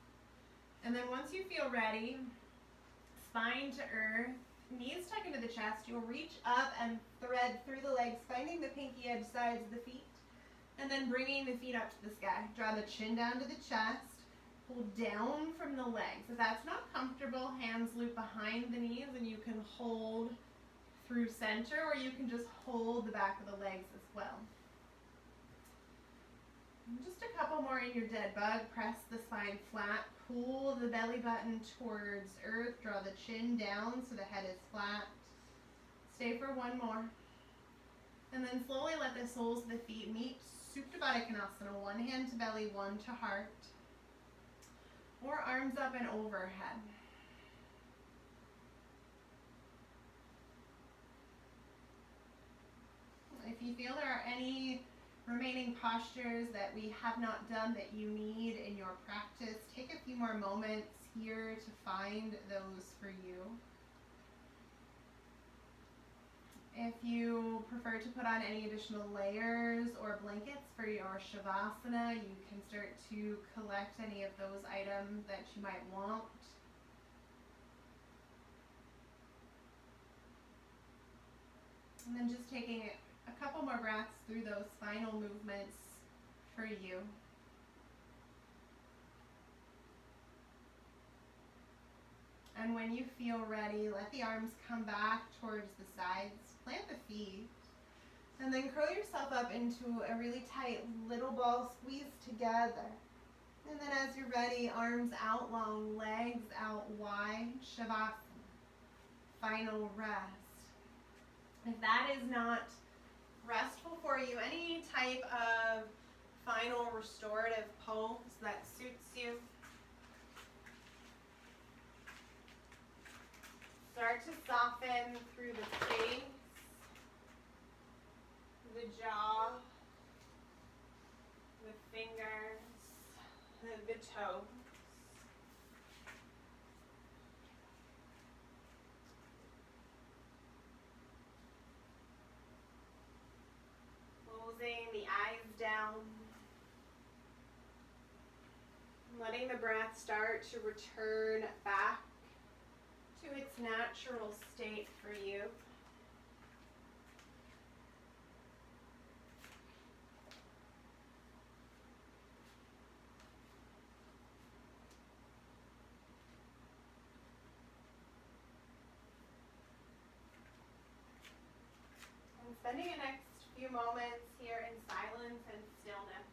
And then once you feel ready, spine to earth, knees tuck into the chest, you'll reach up and thread through the legs, finding the pinky edge sides of the feet, and then bringing the feet up to the sky. Draw the chin down to the chest. Pull down from the legs. If that's not comfortable, hands loop behind the knees and you can hold through center, or you can just hold the back of the legs as well. And just a couple more in your dead bug. Press the spine flat. Pull the belly button towards earth. Draw the chin down so the head is flat. Stay for 1 more. And then slowly let the soles of the feet meet. Supta Baddha Konasana. 1 hand to belly, 1 to heart. Or arms up and overhead. If you feel there are any remaining postures that we have not done that you need in your practice, take a few more moments here to find those for you. If you prefer to put on any additional layers or blankets for your Shavasana, you can start to collect any of those items that you might want. And then just taking a couple more breaths through those final movements for you. And when you feel ready, let the arms come back towards the sides. Plant the feet, and then curl yourself up into a really tight little ball, squeeze together. And then as you're ready, arms out long, legs out wide, Shavasana, final rest. If that is not restful for you, any type of final restorative pose that suits you, start to soften through the face, the jaw, the fingers, the toes. letting the breath start to return back to its natural state for you. And spending the next few moments here in silence and stillness.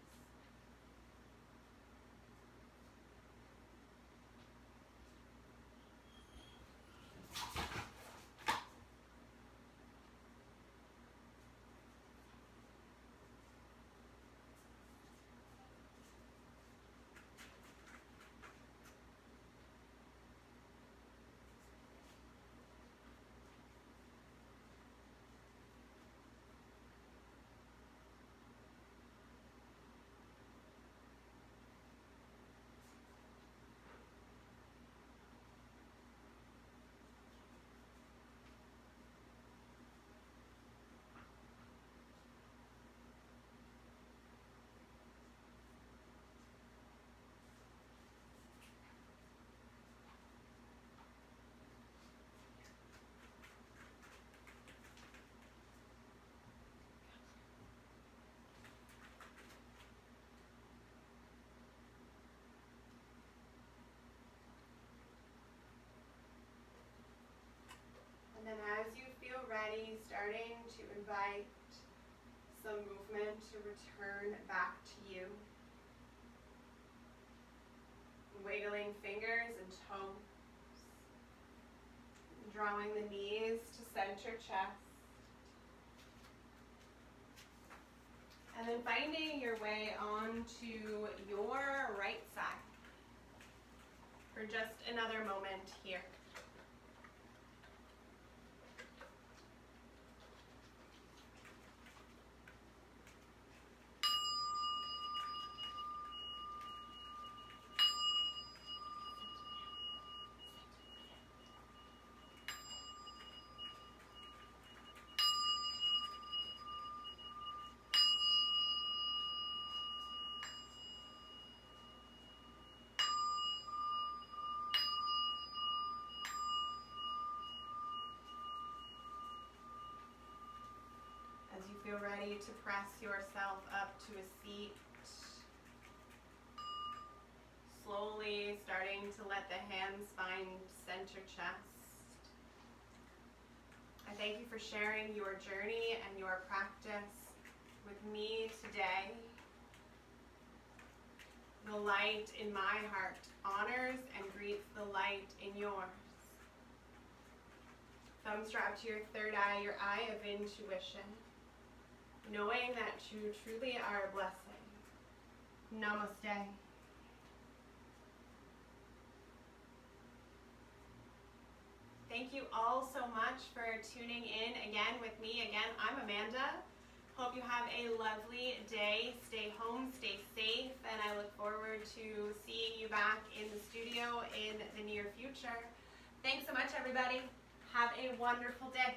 And then as you feel ready, starting to invite some movement to return back to you. Wiggling fingers and toes. Drawing the knees to center chest. And then finding your way onto your right side for just another moment here. As you feel ready to press yourself up to a seat, slowly starting to let the hands find center chest. I thank you for sharing your journey and your practice with me today. The light in my heart honors and greets the light in yours. Thumb strap to your third eye, your eye of intuition. Knowing that you truly are a blessing. Namaste. Thank you all so much for tuning in again with me. Again, I'm Amanda. Hope you have a lovely day. Stay home, stay safe, and I look forward to seeing you back in the studio in the near future. Thanks so much, everybody. Have a wonderful day.